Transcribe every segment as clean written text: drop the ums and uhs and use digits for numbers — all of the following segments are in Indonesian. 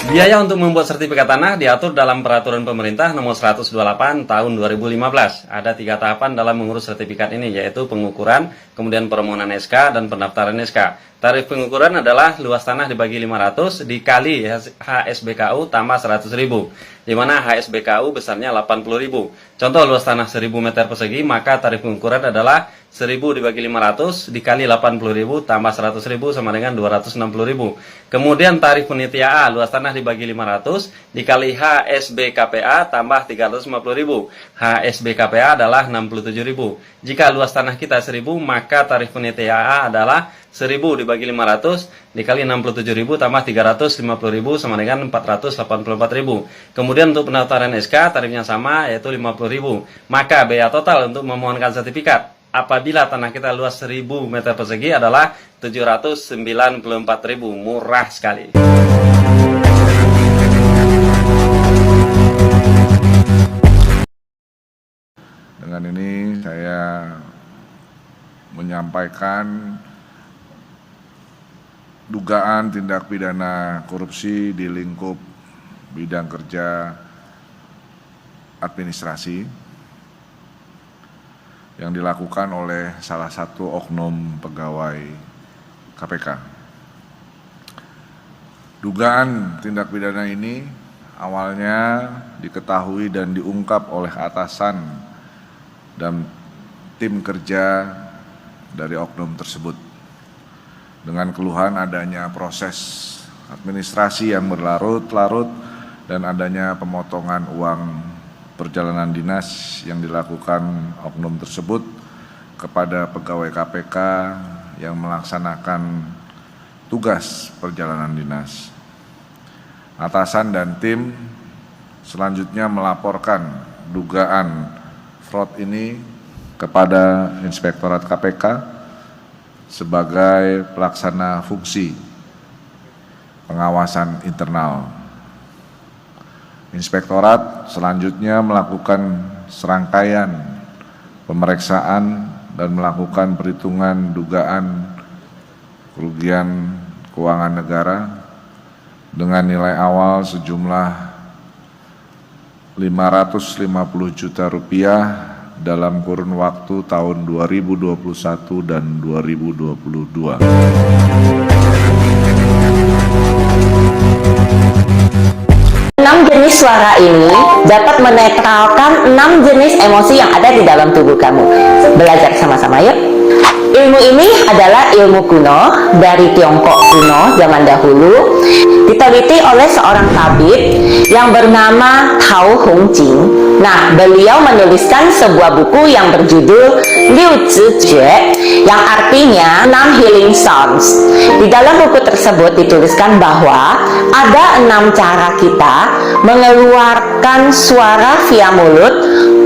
Biaya untuk membuat sertifikat tanah diatur dalam Peraturan Pemerintah Nomor 128 Tahun 2015. Ada 3 tahapan dalam mengurus sertifikat ini, yaitu pengukuran, kemudian permohonan SK, dan pendaftaran SK. Tarif pengukuran adalah luas tanah dibagi 500 dikali HSBKU tambah 100.000, di mana HSBKU besarnya 80.000. Contoh luas tanah 1.000 meter persegi, maka tarif pengukuran adalah 1.000 dibagi 500 dikali 80.000 tambah 100.000 sama dengan 260.000. Kemudian tarif penitia A, luas tanah dibagi 500 dikali HSBKPA tambah 350.000. HSBKPA adalah 67.000. Jika luas tanah kita 1.000, maka tarif penitia A adalah 1.000 dibagi 500 dikali 67.000 tambah 350.000 sama dengan 484.000. Kemudian untuk pendaftaran SK tarifnya sama, yaitu 50.000. Maka biaya total untuk memohonkan sertifikat apabila tanah kita luas 1.000 meter persegi adalah 794.000. Murah sekali. Dengan ini saya menyampaikan dugaan tindak pidana korupsi di lingkup bidang kerja administrasi yang dilakukan oleh salah satu oknum pegawai KPK. Dugaan tindak pidana ini awalnya diketahui dan diungkap oleh atasan dan tim kerja dari oknum tersebut dengan keluhan adanya proses administrasi yang berlarut-larut dan adanya pemotongan uang perjalanan dinas yang dilakukan oknum tersebut kepada pegawai KPK yang melaksanakan tugas perjalanan dinas. Atasan dan tim selanjutnya melaporkan dugaan fraud ini kepada Inspektorat KPK sebagai pelaksana fungsi pengawasan internal. Inspektorat selanjutnya melakukan serangkaian pemeriksaan dan melakukan perhitungan dugaan kerugian keuangan negara dengan nilai awal sejumlah 550 juta rupiah dalam kurun waktu tahun 2021 dan 2022. Jenis suara ini dapat menetralkan 6 jenis emosi yang ada di dalam tubuh kamu. Belajar sama-sama yuk. Ilmu ini adalah ilmu kuno dari Tiongkok kuno zaman dahulu, diteliti oleh seorang tabib yang bernama Tao Hongjing. Nah, beliau menuliskan sebuah buku yang berjudul Liu Zijue, yang artinya 6 healing sounds. Di dalam buku tersebut dituliskan bahwa ada 6 cara kita mengeluarkan suara via mulut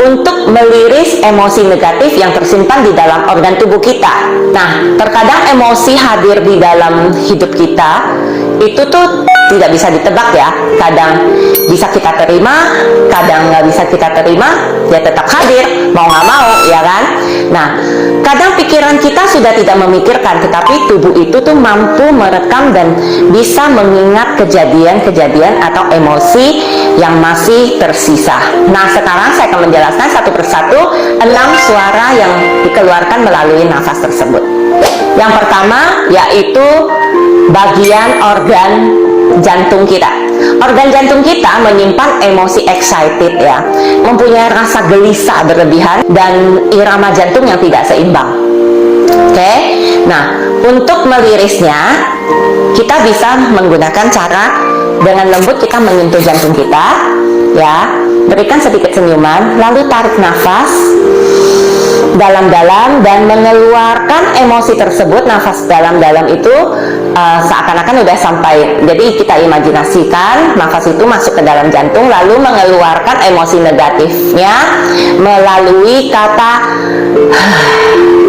untuk meliris emosi negatif yang tersimpan di dalam organ tubuh kita. Nah, terkadang emosi hadir di dalam hidup kita itu tuh tidak bisa ditebak ya. Kadang bisa kita terima, kadang nggak bisa kita terima, dia tetap hadir, mau nggak mau, ya kan? Nah, kadang pikiran kita sudah tidak memikirkan, tetapi tubuh itu tuh mampu merekam dan bisa mengingat kejadian-kejadian atau emosi yang masih tersisa. Nah, sekarang saya akan menjelaskan satu persatu 6 suara yang dikeluarkan melalui nafas tersebut. Yang pertama yaitu bagian organ jantung kita. Organ jantung kita menyimpan emosi excited ya, mempunyai rasa gelisah berlebihan dan irama jantung yang tidak seimbang. Oke, nah untuk melirisnya kita bisa menggunakan cara dengan lembut kita menyentuh jantung kita ya, berikan sedikit senyuman, lalu tarik nafas dalam-dalam dan mengeluarkan emosi tersebut. Nafas dalam-dalam itu seakan-akan udah sampai, jadi kita imajinasikan nafas itu masuk ke dalam jantung lalu mengeluarkan emosi negatifnya melalui kata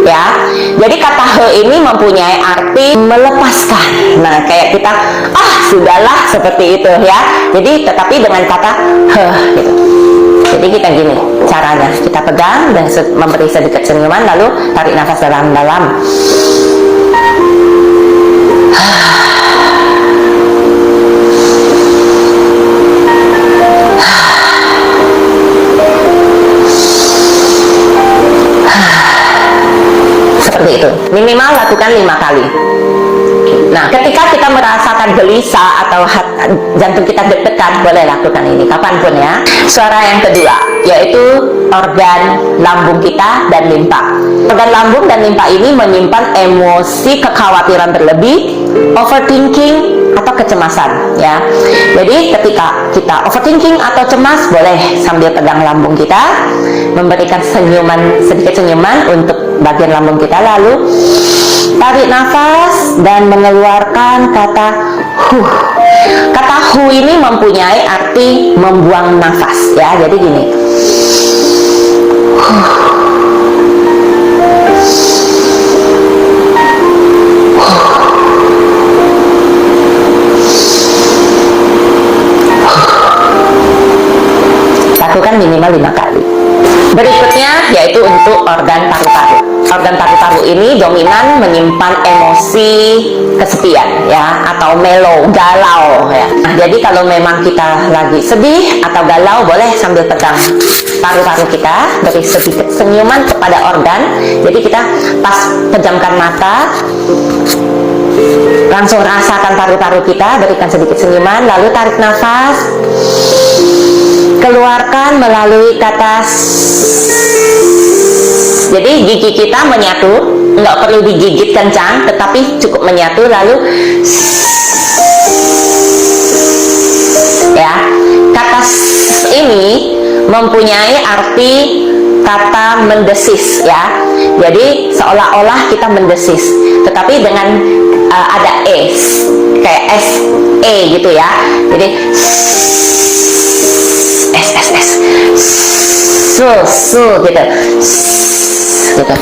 ya. Jadi kata he ini mempunyai arti melepaskan. Nah, kayak kita sudahlah seperti itu ya. Jadi tetapi dengan kata he gitu. Jadi kita gini caranya, kita pegang dan memberi sedikit senyuman lalu tarik nafas dalam-dalam. seperti itu. Minimal lakukan 5 kali. Nah, ketika kita merasakan gelisah atau jantung kita deg-degan, boleh lakukan ini kapanpun ya. Suara yang kedua, yaitu organ lambung kita dan limpa. Organ lambung dan limpa ini menyimpan emosi kekhawatiran berlebih, overthinking, atau kecemasan ya. Jadi ketika kita overthinking atau cemas, boleh sambil pegang lambung kita, memberikan senyuman, sedikit senyuman untuk bagian lambung kita, lalu tarik nafas dan mengeluarkan kata huh. Kata huh ini mempunyai arti membuang nafas ya. Jadi gini, lakukan minimal 5 kali. Berikutnya yaitu untuk organ paru-paru. Organ paru-paru ini dominan menyimpan emosi kesepian ya, atau mellow, galau ya. Nah, jadi kalau memang kita lagi sedih atau galau, boleh sambil pegang paru-paru kita, beri sedikit senyuman kepada organ. Jadi kita pas pejamkan mata, langsung rasakan paru-paru kita, berikan sedikit senyuman, lalu tarik nafas, keluarkan melalui kata jadi gigi kita menyatu, nggak perlu digigit kencang, tetapi cukup menyatu, lalu ya. Kata ini mempunyai arti kata mendesis ya. Jadi seolah-olah kita mendesis, tetapi dengan ada kayak gitu ya. Jadi gitu. Gitu.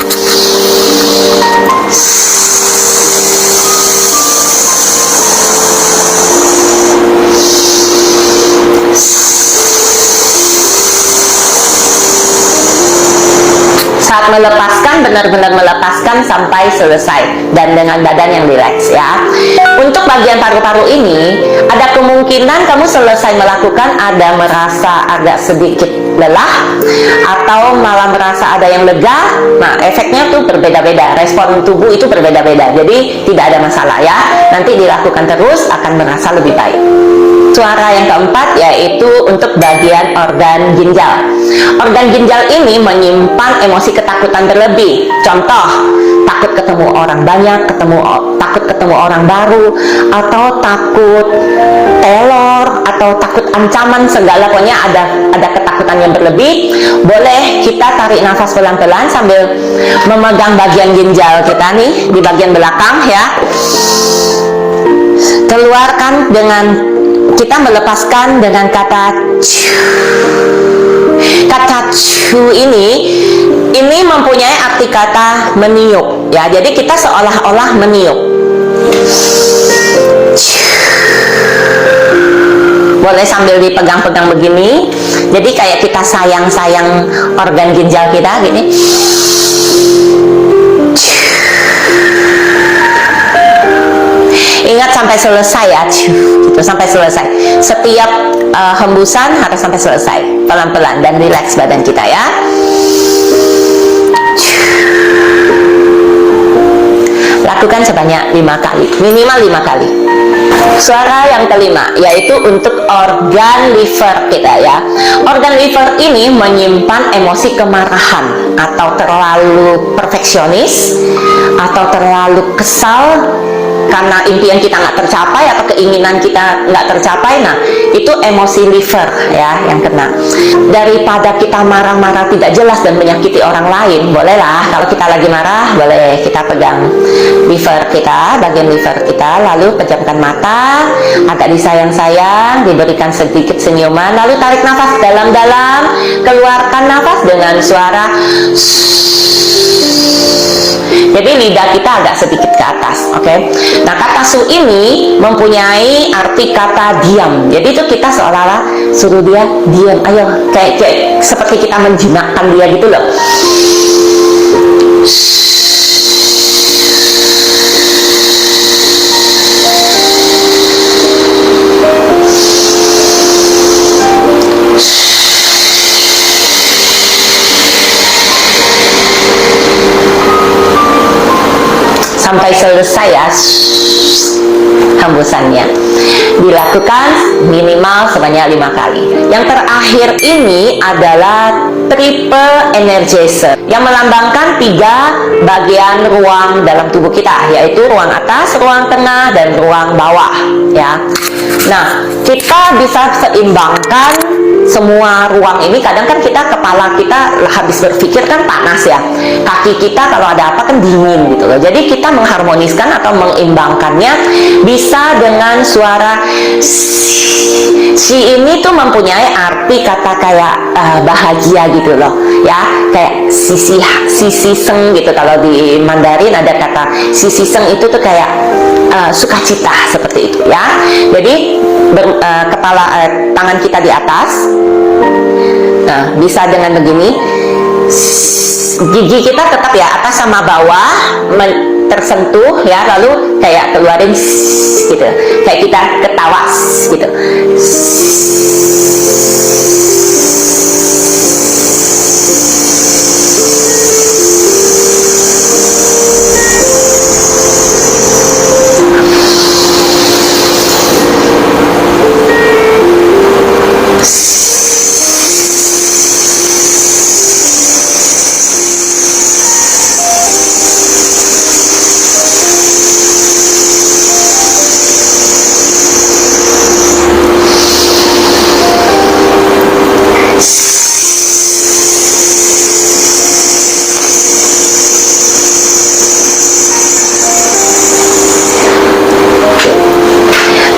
Saat melepaskan, benar-benar melepaskan sampai selesai dan dengan badan yang rileks ya. Untuk bagian paru-paru ini, ada kemungkinan kamu selesai melakukan ada merasa agak sedikit lelah atau malah merasa ada yang lega. Nah, efeknya tuh berbeda-beda, respon tubuh itu berbeda-beda, jadi tidak ada masalah ya. Nanti dilakukan terus akan merasa lebih baik. Suara yang keempat yaitu untuk bagian organ ginjal. Organ ginjal ini menyimpan emosi ketakutan berlebih. Contoh, takut ketemu orang banyak, takut ketemu orang baru, atau takut teror, atau takut ancaman segala, pokoknya ada ketakutan yang berlebih. Boleh kita tarik nafas pelan-pelan sambil memegang bagian ginjal kita nih di bagian belakang ya. Keluarkan dengan kita melepaskan dengan kata cu. Kata cu ini mempunyai arti kata meniup ya. Jadi kita seolah-olah meniup. Boleh sambil dipegang-pegang begini. Jadi kayak kita sayang-sayang organ ginjal kita gini. Ingat sampai selesai ya, gitu, sampai selesai. Setiap hembusan harus sampai selesai, pelan-pelan dan rileks badan kita ya. Lakukan sebanyak 5 kali, minimal 5 kali. Suara yang kelima yaitu untuk organ liver kita ya. Organ liver ini menyimpan emosi kemarahan atau terlalu perfeksionis atau terlalu kesal karena impian kita nggak tercapai atau keinginan kita nggak tercapai. Nah, itu emosi liver ya yang kena. Daripada kita marah-marah tidak jelas dan menyakiti orang lain, bolehlah kalau kita lagi marah, boleh kita pegang liver kita, bagian liver kita, lalu pejamkan mata, agak disayang-sayang, diberikan sedikit senyuman, lalu tarik nafas dalam-dalam, keluarkan nafas dengan suara jadi lidah kita agak sedikit ke atas, oke? Nah, kata su ini mempunyai arti kata diam. Jadi itu kita seolah-olah suruh dia diam, ayo, kayak seperti kita menjinakkan dia gitu loh. sampai selesai ya hembusannya. Dilakukan minimal sebanyak 5 kali. Yang terakhir ini adalah triple energizer yang melambangkan 3 bagian ruang dalam tubuh kita, yaitu ruang atas, ruang tengah, dan ruang bawah ya. Nah, kita bisa seimbangkan semua ruang ini. Kadang kan kita, kepala kita habis berpikir kan panas ya, kaki kita kalau ada apa kan dingin gitu loh. Jadi kita mengharmoniskan atau mengimbangkannya bisa dengan suara si ini tuh mempunyai arti kata kayak bahagia gitu loh ya, kayak sisi seng gitu. Kalau di Mandarin ada kata sisi seng, itu tuh kayak sukacita seperti itu ya. Jadi tangan kita di atas. Nah, bisa dengan begini. Gigi kita tetap ya atas sama bawah tersentuh ya, lalu kayak keluarin gitu, kayak kita ketawa gitu.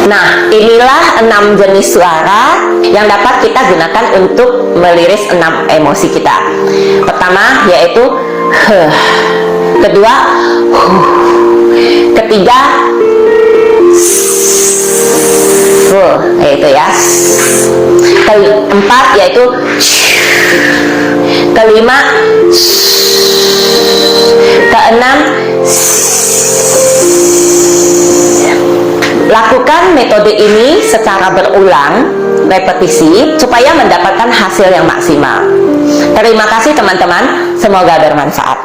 Nah, inilah 6 jenis suara yang dapat kita gunakan untuk meliris 6 emosi kita. Pertama yaitu kedua ketiga yaitu ya, keempat yaitu kelima, keenam. Lakukan metode ini secara berulang, repetisi, supaya mendapatkan hasil yang maksimal. Terima kasih teman-teman, semoga bermanfaat.